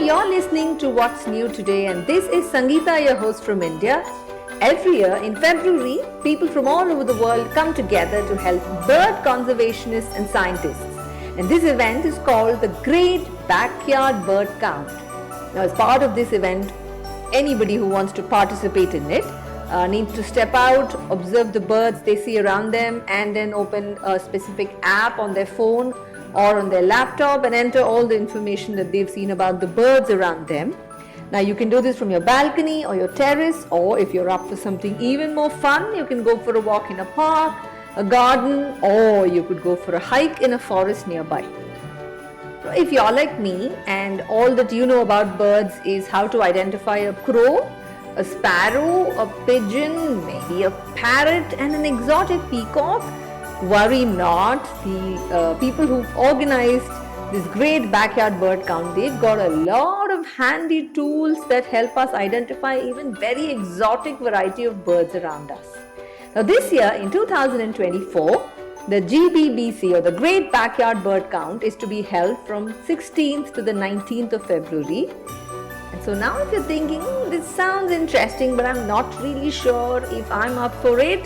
you're listening to What's New Today, and this is Sangeeta, your host from India. Every year in February, people from all over the world come together to help bird conservationists and scientists. And this event is called the Great Backyard Bird Count. Now, as part of this event, anybody who wants to participate in it needs to step out, observe the birds they see around them, and then open a specific app on their phone or on their laptop and enter all the information that they've seen about the birds around them. Now, you can do this from your balcony or your terrace, or if you're up for something even more fun, you can go for a walk in a park, a garden, or you could go for a hike in a forest nearby. If you're like me and all that you know about birds is how to identify a crow, a sparrow, a pigeon, maybe a parrot, and an exotic peacock, worry not. The people who've organized this great backyard bird count, they've got a lot of handy tools that help us identify even very exotic variety of birds around us. Now this year in 2024, the GBBC, or the Great Backyard Bird Count, is to be held from 16th to the 19th of February. And so now if you're thinking, this sounds interesting, but I'm not really sure if I'm up for it,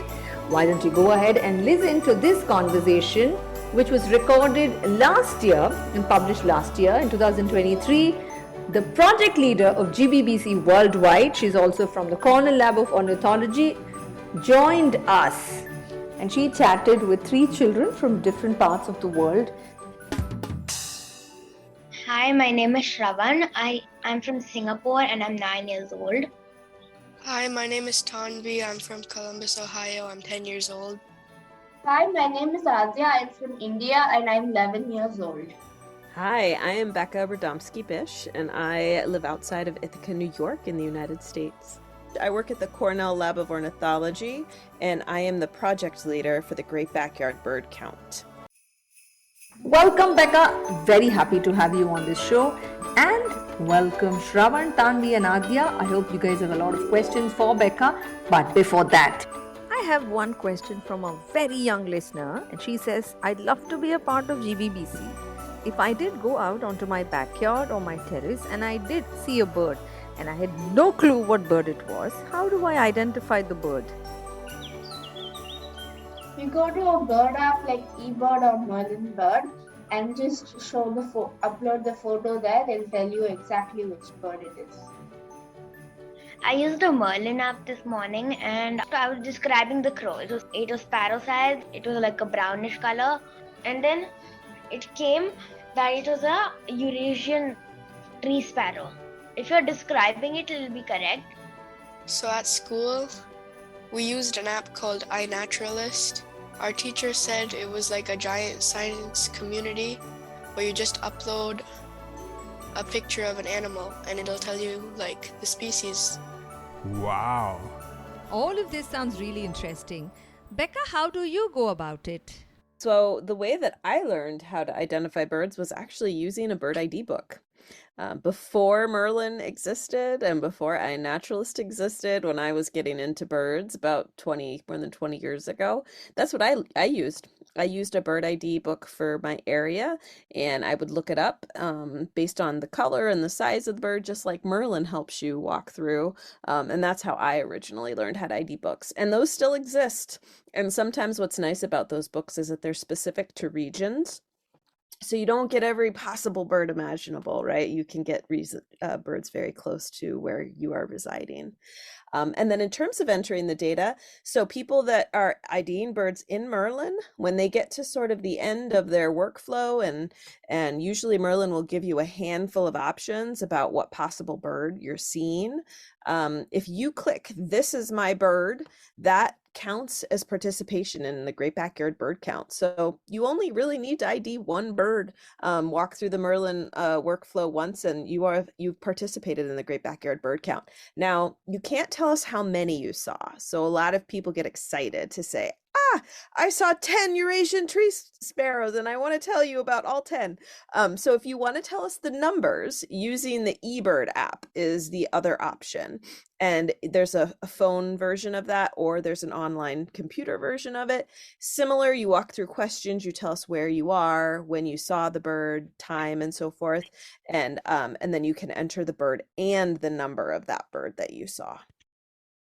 why don't you go ahead and listen to this conversation, which was recorded last year and published last year in 2023. The project leader of GBBC worldwide, she's also from the Cornell Lab of Ornithology, joined us. And she chatted with 3 children from different parts of the world. Hi, my name is Shravan. I'm from Singapore and I'm 9 years old. Hi, my name is Tanvi. I'm from Columbus, Ohio. I'm 10 years old. Hi, my name is Adya. I'm from India and I'm 11 years old. Hi, I am Becca Radomski-Bish and I live outside of Ithaca, New York in the United States. I work at the Cornell Lab of Ornithology and I am the project leader for the Great Backyard Bird Count. Welcome, Becca. Very happy to have you on this show. And welcome Shravan, Tanvi and Adya. I hope you guys have a lot of questions for Becca. But before that, I have one question from a very young listener, and she says, I'd love to be a part of GBBC. If I did go out onto my backyard or my terrace and I did see a bird and I had no clue what bird it was, how do I identify the bird? You go to a bird app like eBird or Merlin Bird and just show upload the photo there. They'll tell you exactly which bird it is. I used a Merlin app this morning and I was describing the crow. It was sparrow size. It was like a brownish color. And then it came that it was a Eurasian tree sparrow. If you're describing it, it'll be correct. So at school, we used an app called iNaturalist. Our teacher said it was like a giant science community where you just upload a picture of an animal and it'll tell you like the species. Wow. All of this sounds really interesting. Becca, how do you go about it? So the way that I learned how to identify birds was actually using a bird ID book. Before Merlin existed and before iNaturalist existed, when I was getting into birds about more than 20 years ago, that's what I used. I used a bird ID book for my area and I would look it up based on the color and the size of the bird, just like Merlin helps you walk through. And that's how I originally learned how to ID books. And those still exist. And sometimes what's nice about those books is that they're specific to regions. So you don't get every possible bird imaginable, right? You can get birds very close to where you are residing. And then in terms of entering the data, so people that are IDing birds in Merlin, when they get to sort of the end of their workflow, and usually Merlin will give you a handful of options about what possible bird you're seeing. If you click, "This is my bird," that counts as participation in the Great Backyard Bird Count. So you only really need to ID one bird, walk through the Merlin workflow once, and you've participated in the Great Backyard Bird Count. Now, you can't tell us how many you saw. So a lot of people get excited to say, I saw 10 Eurasian tree sparrows and I want to tell you about all 10. So if you want to tell us the numbers, using the eBird app is the other option. And there's a phone version of that, or there's an online computer version of it. Similar, you walk through questions, you tell us where you are, when you saw the bird, time, and so forth. And then you can enter the bird and the number of that bird that you saw.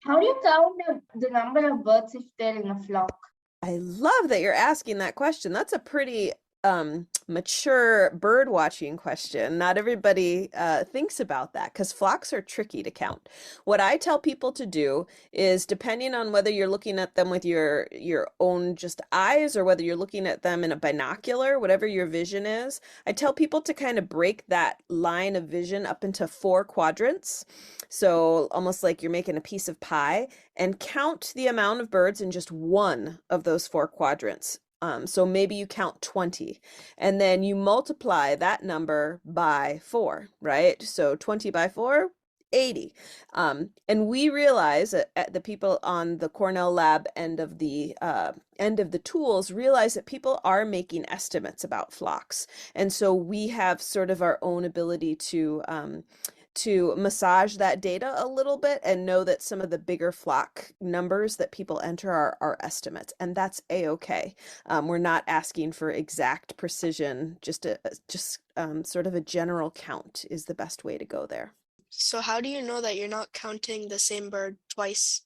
How do you count the number of birds if they're in a flock? I love that you're asking that question. That's a pretty mature bird watching question. Not everybody thinks about that because flocks are tricky to count. What I tell people to do is, depending on whether you're looking at them with your own just eyes or whether you're looking at them in a binocular, whatever your vision is, I tell people to kind of break that line of vision up into 4 quadrants. So almost like you're making a piece of pie, and count the amount of birds in just one of those 4 quadrants. So maybe you count 20 and then you multiply that number by 4, right? So 20 by 4, 80. And we realize at the people on the Cornell lab end of the tools realize that people are making estimates about flocks. And so we have sort of our own ability to massage that data a little bit and know that some of the bigger flock numbers that people enter are estimates, and that's a-okay. We're not asking for exact precision, just sort of a general count is the best way to go there. So how do you know that you're not counting the same bird twice?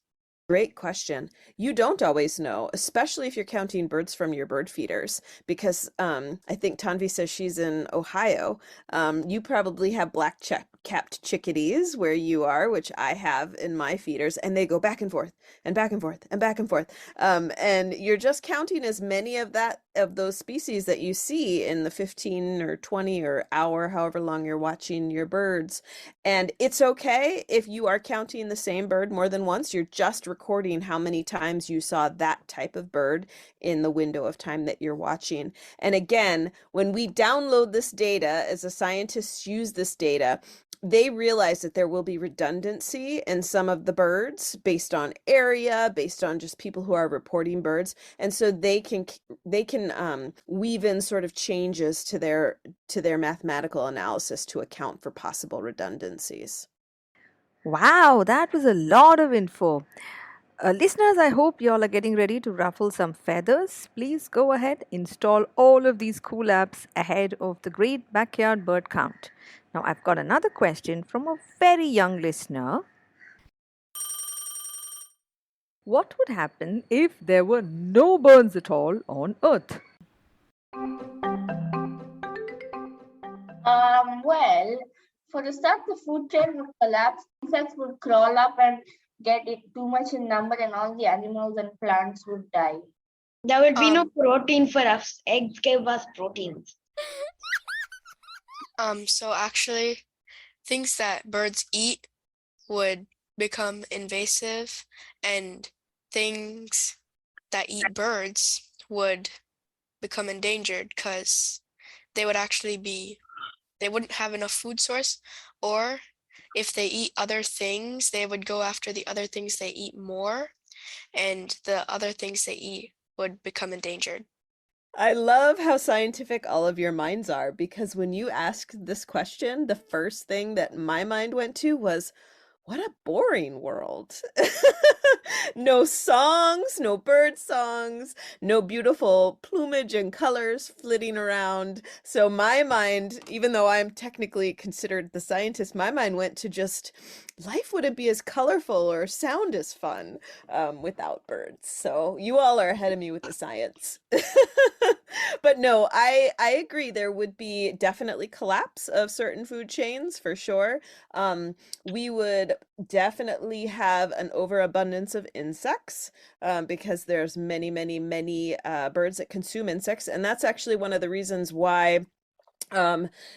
Great question. You don't always know, especially if you're counting birds from your bird feeders, because I think Tanvi says she's in Ohio. You probably have black-capped chickadees where you are, which I have in my feeders, and they go back and forth and back and forth and back and forth. And you're just counting as many of those species that you see in the 15 or 20 or hour, however long you're watching your birds. And it's okay if you are counting the same bird more than once. You're just recording how many times you saw that type of bird in the window of time that you're watching. And again, when we download this data, as the scientists use this data, they realize that there will be redundancy in some of the birds based on area, based on just people who are reporting birds. And so they can weave in sort of changes to their mathematical analysis to account for possible redundancies. Wow, that was a lot of info. Listeners, I hope you all are getting ready to ruffle some feathers. Please go ahead, install all of these cool apps ahead of the great backyard bird count. Now, I've got another question from a very young listener. What would happen if there were no birds at all on Earth? Well, for the start, the food chain would collapse. Insects would crawl up and get it too much in number, and all the animals and plants would die. There would be no protein for us. Eggs gave us proteins. So actually, things that birds eat would become invasive, and things that eat birds would become endangered because they wouldn't have enough food source, or if they eat other things, they would go after the other things they eat more, and the other things they eat would become endangered. I love how scientific all of your minds are, because when you asked this question, the first thing that my mind went to was, what a boring world. No songs, no bird songs, no beautiful plumage and colors flitting around. So my mind, even though I'm technically considered the scientist, my mind went to just, life wouldn't be as colorful or sound as fun without birds. So you all are ahead of me with the science. But no, I agree. There would be definitely collapse of certain food chains for sure. We would definitely have an overabundance of insects because there's many birds that consume insects. And that's actually one of the reasons why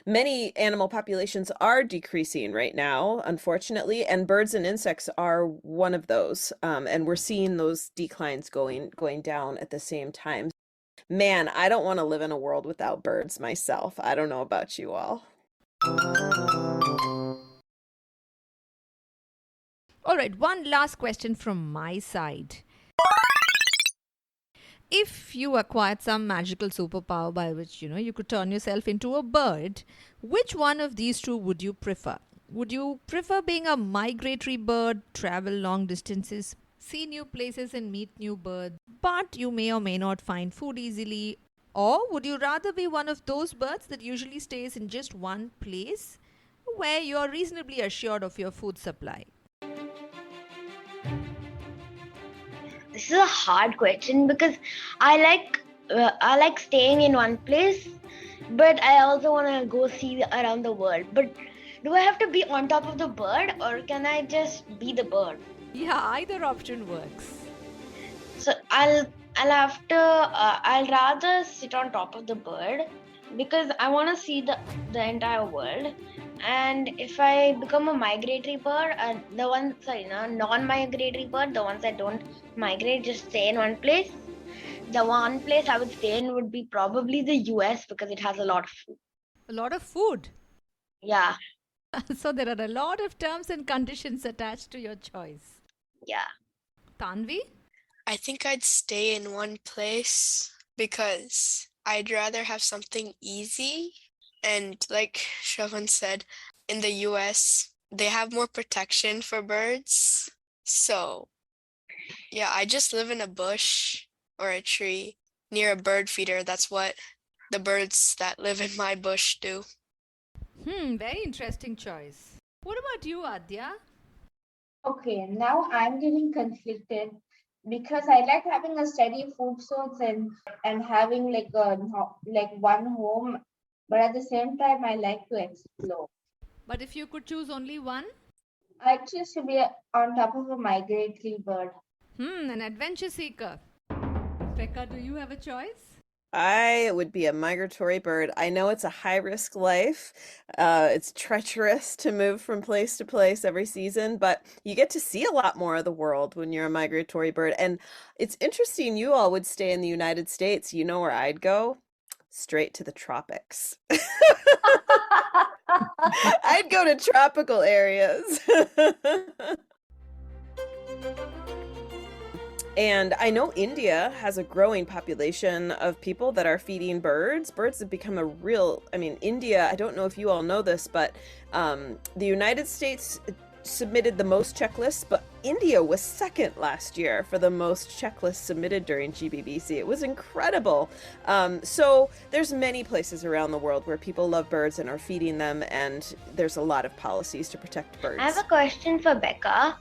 many animal populations are decreasing right now, unfortunately, and birds and insects are one of those. And we're seeing those declines going down at the same time. Man, I don't want to live in a world without birds myself. I don't know about you all. All right, one last question from my side. if you acquired some magical superpower by which, you could turn yourself into a bird, which one of these two would you prefer? Would you prefer being a migratory bird, travel long distances, see new places and meet new birds, but you may or may not find food easily? Or would you rather be one of those birds that usually stays in just one place where you're reasonably assured of your food supply? This is a hard question because I like staying in one place, but I also want to go see around the world. But do I have to be on top of the bird, or can I just be the bird? Yeah, either option works. So I'll rather sit on top of the bird because I want to see the entire world. And if I become a migratory bird, non-migratory bird, the ones that don't migrate, just stay in one place. The one place I would stay in would be probably the US because it has a lot of food. A lot of food. Yeah, So there are a lot of terms and conditions attached to your choice. yeah. Tanvi? I think I'd stay in one place because I'd rather have something easy. And like Shravan said, in the US, they have more protection for birds. So, yeah, I just live in a bush or a tree near a bird feeder. That's what the birds that live in my bush do. Very interesting choice. What about you, Adya? Okay, now I'm getting conflicted because I like having a steady food source and having like one home, but at the same time I like to explore. But if you could choose only one? I choose to be on top of a migratory bird. An adventure seeker. Pekka, do you have a choice? I would be a migratory bird. I know it's a high risk life. It's treacherous to move from place to place every season, but you get to see a lot more of the world when you're a migratory bird. And it's interesting, you all would stay in the United States. You know where I'd go? Straight to the tropics. I'd go to tropical areas. And I know India has a growing population of people that are feeding birds. Birds have become India, I don't know if you all know this, but the United States submitted the most checklists, but India was second last year for the most checklists submitted during GBBC. It was incredible. So there's many places around the world where people love birds and are feeding them, and there's a lot of policies to protect birds. I have a question for Becca.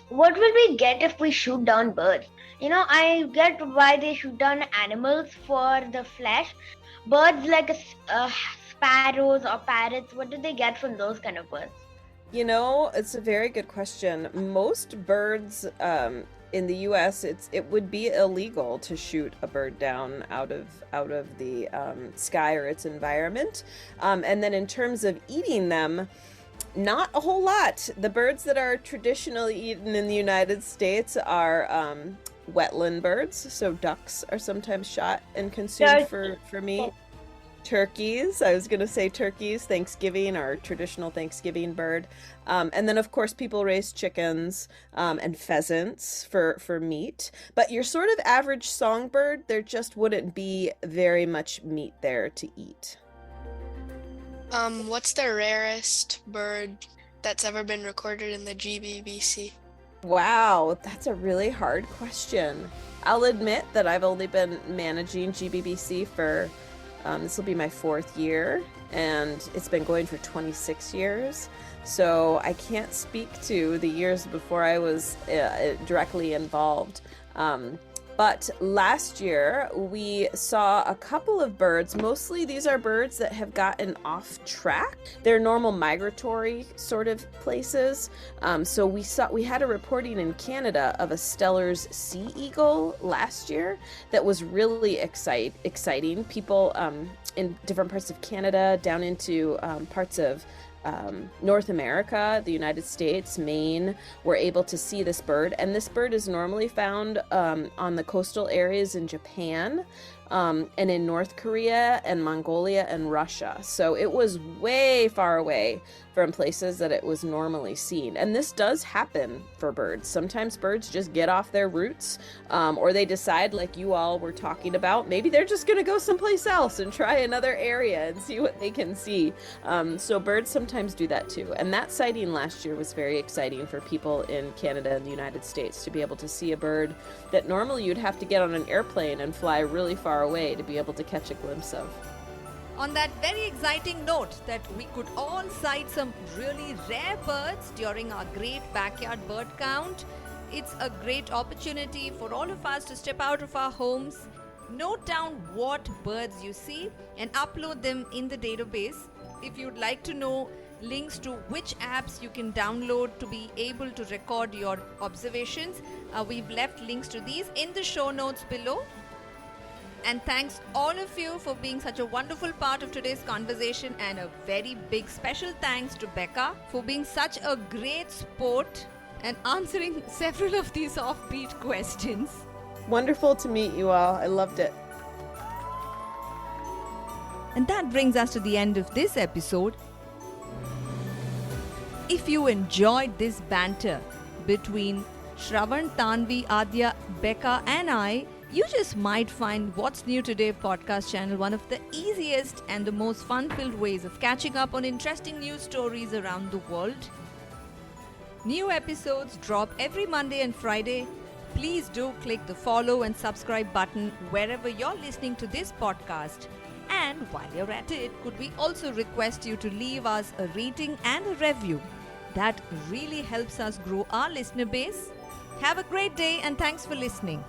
What will we get if we shoot down birds? I get why they shoot down animals for the flesh. Birds like sparrows or parrots, what do they get from those kind of birds? It's a very good question. Most birds in the US, it would be illegal to shoot a bird down out of the sky or its environment. And then in terms of eating them, not a whole lot. The birds that are traditionally eaten in the United States are wetland birds. So ducks are sometimes shot and consumed for meat. Turkeys, I was going to say turkeys, Thanksgiving, our traditional Thanksgiving bird. And then, of course, people raise chickens and pheasants for meat. But your sort of average songbird, there just wouldn't be very much meat there to eat. What's the rarest bird that's ever been recorded in the GBBC? Wow, that's a really hard question. I'll admit that I've only been managing GBBC for, this will be my 4th year, and it's been going for 26 years. So I can't speak to the years before I was directly involved. But last year, we saw a couple of birds. Mostly these are birds that have gotten off track. They're normal migratory sort of places. So we had a reporting in Canada of a Steller's sea eagle last year that was really exciting. People in different parts of Canada, down into parts of North America, the United States, Maine, were able to see this bird. And this bird is normally found on the coastal areas in Japan, and in North Korea and Mongolia and Russia. So it was way far away from places that it was normally seen. And this does happen for birds. Sometimes birds just get off their roots, or they decide, like you all were talking about, maybe they're just going to go someplace else and try another area and see what they can see. So birds sometimes do that too. And that sighting last year was very exciting for people in Canada and the United States, to be able to see a bird that normally you'd have to get on an airplane and fly really far away to be able to catch a glimpse of. On that very exciting note that we could all sight some really rare birds during our great backyard bird count, it's a great opportunity for all of us to step out of our homes, note down what birds you see, and upload them in the database. If you'd like to know links to which apps you can download to be able to record your observations, we've left links to these in the show notes below. And thanks all of you for being such a wonderful part of today's conversation, and a very big special thanks to Becca for being such a great sport and answering several of these offbeat questions. Wonderful to meet you all. I loved it. And that brings us to the end of this episode. If you enjoyed this banter between Shravan, Tanvi, Adya, Becca and I, you just might find What's New Today podcast channel one of the easiest and the most fun-filled ways of catching up on interesting news stories around the world. New episodes drop every Monday and Friday. Please do click the follow and subscribe button wherever you're listening to this podcast. And while you're at it, could we also request you to leave us a rating and a review? That really helps us grow our listener base. Have a great day and thanks for listening.